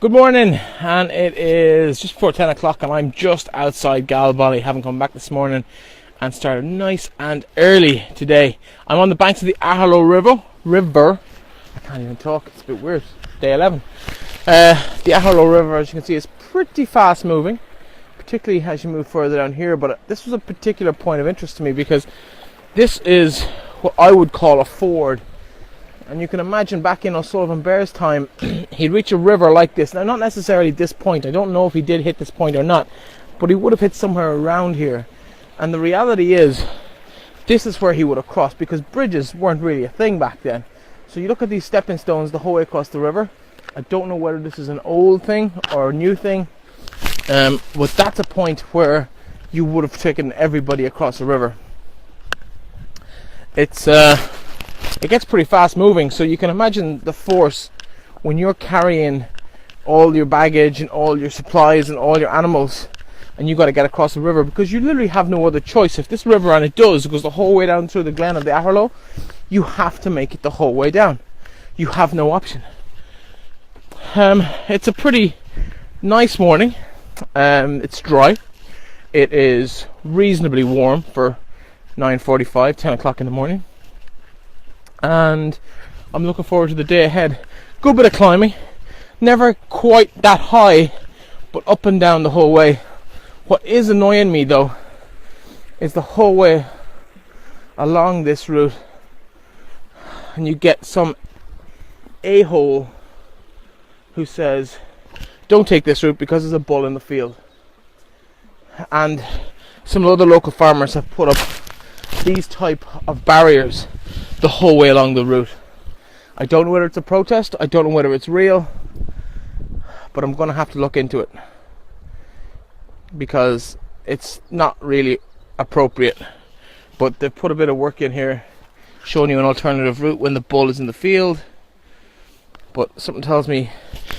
Good morning, and it is just before 10 o'clock and I'm just outside Galbally, having come back this morning and started nice and early today. I'm on the banks of the Aherlow River. I can't even talk, it's a bit weird. Day 11. The Aherlow River, as you can see, is pretty fast moving, particularly as you move further down here, but this was a particular point of interest to me because this is what I would call a ford. And you can imagine back in O'Sullivan Bear's time, he'd reach a river like this. Now, not necessarily this point. I don't know if he did hit this point or not. But he would have hit somewhere around here. And the reality is, this is where he would have crossed. Because bridges weren't really a thing back then. So you look at these stepping stones the whole way across the river. I don't know whether this is an old thing or a new thing. But that's a point where you would have taken everybody across the river. It gets pretty fast moving, so you can imagine the force when you're carrying all your baggage and all your supplies and all your animals and you got to get across the river because you literally have no other choice. If this river, and it goes the whole way down through the Glen of Aherlow, you have to make it the whole way down. You have no option. It's a pretty nice morning. It's dry. It is reasonably warm for 9:45, 10 o'clock in the morning. And I'm looking forward to the day ahead. Good bit of climbing, never quite that high, but up and down the whole way. What is annoying me though is the whole way along this route, and you get some a-hole who says don't take this route because there's a bull in the field, and some other local farmers have put up these type of barriers the whole way along the route. I don't know whether it's a protest, I don't know whether it's real, but I'm going to have to look into it because it's not really appropriate. But they've put a bit of work in here showing you an alternative route when the bull is in the field, but something tells me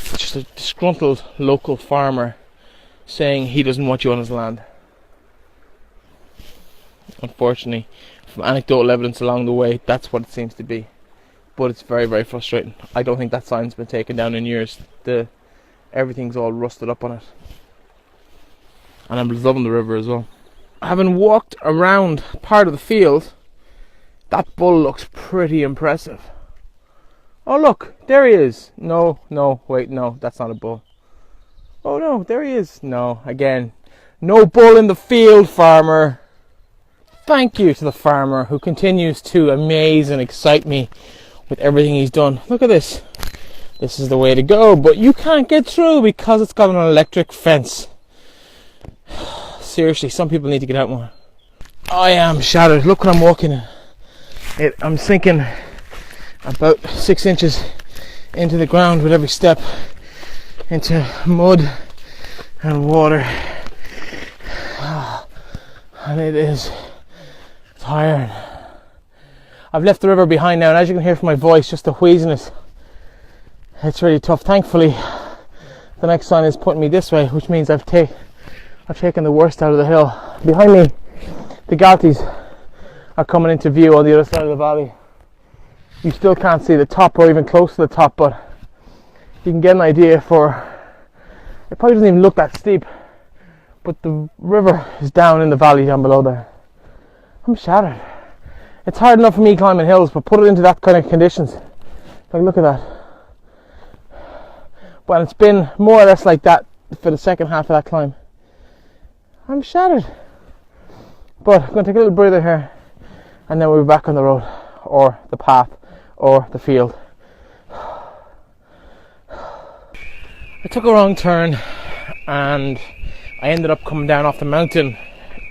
it's just a disgruntled local farmer saying he doesn't want you on his land. Unfortunately, from anecdotal evidence along the way, that's what it seems to be. But it's very, very frustrating. I don't think that sign's been taken down in years. Everything's all rusted up on it. And I'm loving the river as well. Having walked around part of the field, that bull looks pretty impressive. Oh look, there he is. No, wait, no, that's not a bull. Oh no, there he is. No, again, no bull in the field, farmer. Thank you to the farmer who continues to amaze and excite me with everything he's done. Look at this. This is the way to go, but you can't get through because it's got an electric fence. Seriously, some people need to get out more. I am shattered. Look what I'm walking in. I'm sinking about 6 inches into the ground with every step, into mud and water. And it is tiring. I've left the river behind now, and as you can hear from my voice, just the wheeziness, it's really tough. Thankfully, the next sign is pointing me this way, which means I've taken the worst out of the hill. Behind me, the Galties are coming into view on the other side of the valley. You still can't see the top or even close to the top, but you can get an idea for, it probably doesn't even look that steep, but the river is down in the valley down below there. I'm shattered. It's hard enough for me climbing hills, but put it into that kind of conditions. Like, look at that. Well, it's been more or less like that for the second half of that climb. I'm shattered. But I'm going to take a little breather here, and then we'll be back on the road, or the path, or the field. I took a wrong turn, and I ended up coming down off the mountain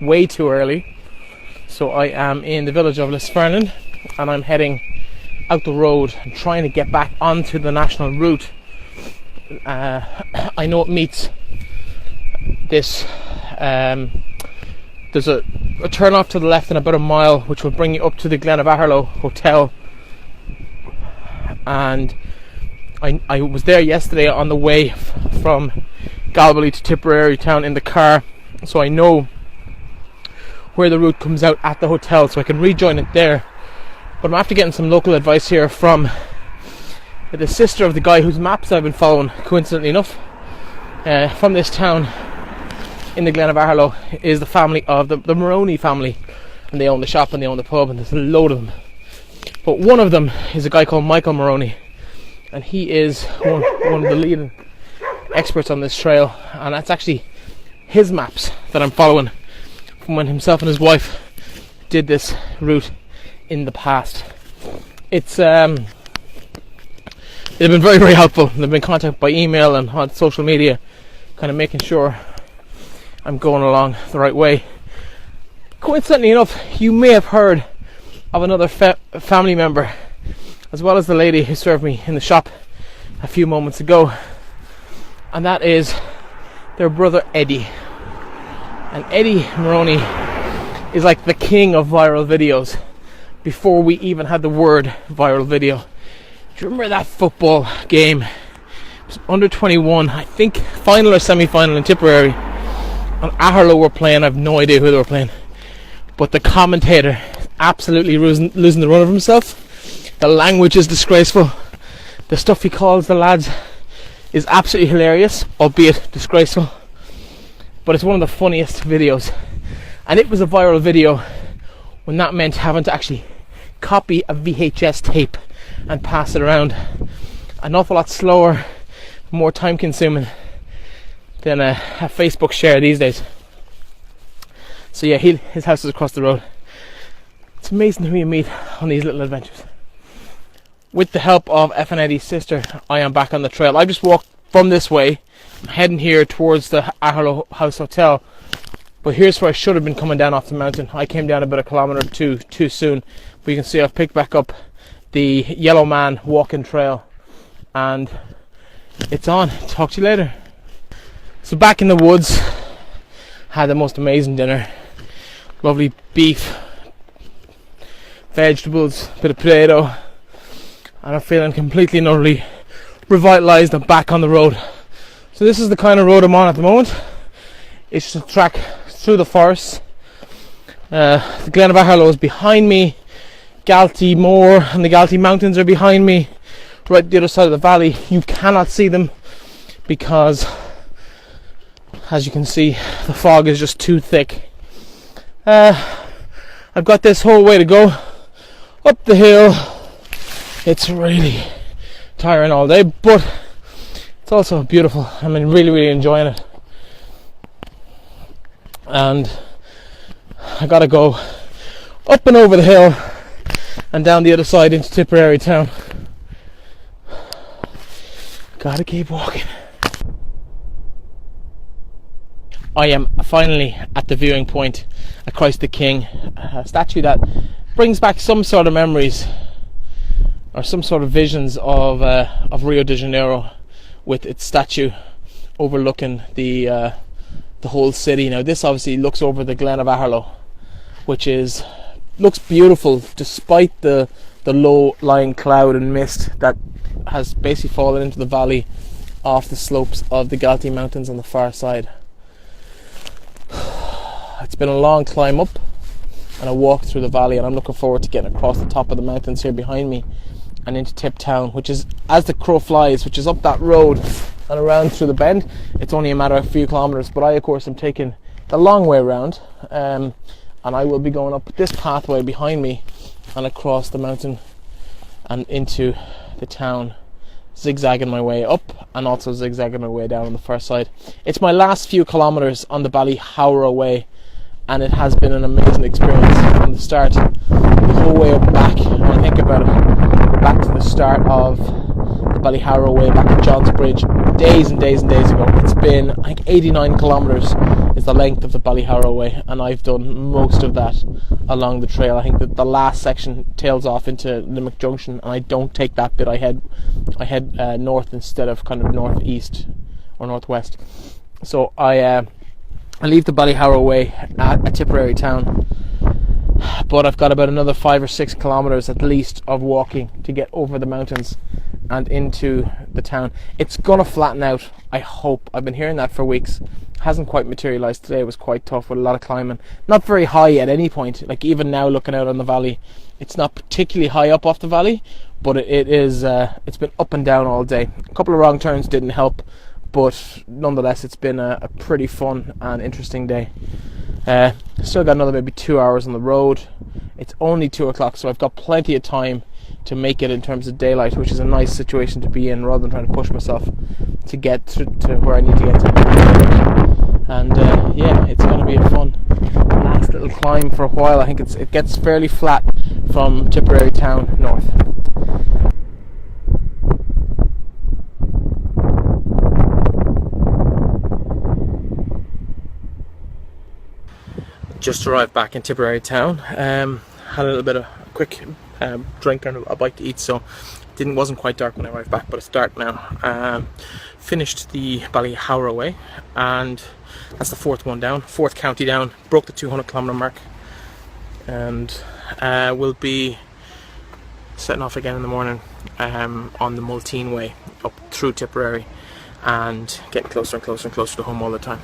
way too early. So I am in the village of Lisfernan, and I'm heading out the road and trying to get back onto the national route. I know it meets this. There's a turn off to the left in about a mile, which will bring you up to the Glen of Aherlow hotel. And I was there yesterday on the way from Galbally to Tipperary Town in the car, so I know where the route comes out at the hotel, so I can rejoin it there. But I'm after getting some local advice here from the sister of the guy whose maps I've been following, coincidentally enough, from this town in the Glen of Aherlow, is the family of the Maroney family, and they own the shop and they own the pub, and there's a load of them. But one of them is a guy called Michael Maroney, and he is one of the leading experts on this trail, and that's actually his maps that I'm following from when himself and his wife did this route in the past. They've been very, very helpful. They've been contacted by email and on social media, kind of making sure I'm going along the right way. Coincidentally enough, you may have heard of another family member, as well as the lady who served me in the shop a few moments ago, and that is their brother Eddie. And Eddie Maroney is like the king of viral videos before we even had the word viral video. Do you remember that football game? It was under 21, I think, final or semi-final in Tipperary, and Aherlow were playing. I have no idea who they were playing, but the commentator is absolutely losing the run of himself. The language is disgraceful. The stuff he calls the lads is absolutely hilarious, albeit disgraceful. But it's one of the funniest videos, and it was a viral video when that meant having to actually copy a VHS tape and pass it around. An awful lot slower, more time consuming than a Facebook share these days. So yeah, his house is across the road. It's amazing who you meet on these little adventures. With the help of Effin Eddie's sister, I am back on the trail. I just walked from this way, heading here towards the Aherlow House Hotel, but here's where I should have been coming down off the mountain. I came down about a kilometre or two too soon, but you can see I've picked back up the Yellow Man walking trail, and it's on. Talk to you later. So back in the woods, had the most amazing dinner. Lovely beef, vegetables, bit of potato, and I'm feeling completely and utterly revitalised and back on the road. So this is the kind of road I'm on at the moment. It's just a track through the forest. The Glen of Aherlow is behind me. Galtee Moor and the Galtee Mountains are behind me, right the other side of the valley. You cannot see them because, as you can see, the fog is just too thick. I've got this whole way to go up the hill. It's really tiring all day, but it's also beautiful. I'm really, really enjoying it. And I gotta go up and over the hill and down the other side into Tipperary Town. Gotta keep walking. I am finally at the viewing point at Christ the King, a statue that brings back some sort of memories or some sort of visions of Rio de Janeiro, with its statue overlooking the whole city. Now this obviously looks over the Glen of Aherlow, which looks beautiful despite the low-lying cloud and mist that has basically fallen into the valley off the slopes of the Galtee Mountains on the far side. It's been a long climb up and a walk through the valley, and I'm looking forward to getting across the top of the mountains here behind me and into Tip Town, which is, as the crow flies, which is up that road and around through the bend. It's only a matter of a few kilometres, but I of course am taking the long way around, and I will be going up this pathway behind me and across the mountain and into the town, zigzagging my way up and also zigzagging my way down on the far side. It's my last few kilometres on the Ballyhowra way, and it has been an amazing experience from the start, the whole way up back. When I think about it, back to the start of the Ballyhowra way, back at John's Bridge, days and days and days ago. It's been, I think, 89 kilometres is the length of the Ballyhowra way, and I've done most of that along the trail. I think that the last section tails off into Limerick Junction, and I don't take that bit. I head north instead of kind of northeast or northwest. So I leave the Ballyhowra way at Tipperary Town, but I've got about another 5 or 6 kilometres at least of walking to get over the mountains and into the town. It's gonna flatten out, I hope. I've been hearing that for weeks. Hasn't quite materialised. Today was quite tough with a lot of climbing. Not very high at any point. Like even now, looking out on the valley, it's not particularly high up off the valley, but it's been up and down all day. A couple of wrong turns didn't help, but nonetheless it's been a pretty fun and interesting day. Still got another maybe 2 hours on the road. It's only 2 o'clock, so I've got plenty of time to make it in terms of daylight, which is a nice situation to be in, rather than trying to push myself to get to where I need to get to. And yeah, it's going to be a fun last little climb for a while. I think it gets fairly flat from Tipperary Town north. Just arrived back in Tipperary Town. Had a little bit of a quick drink and a bite to eat, so wasn't quite dark when I arrived back, but it's dark now. Finished the Ballyhowra way, and that's the fourth county down. Broke the 200 kilometre mark, and we'll be setting off again in the morning on the Multeen way up through Tipperary, and getting closer and closer and closer to home all the time.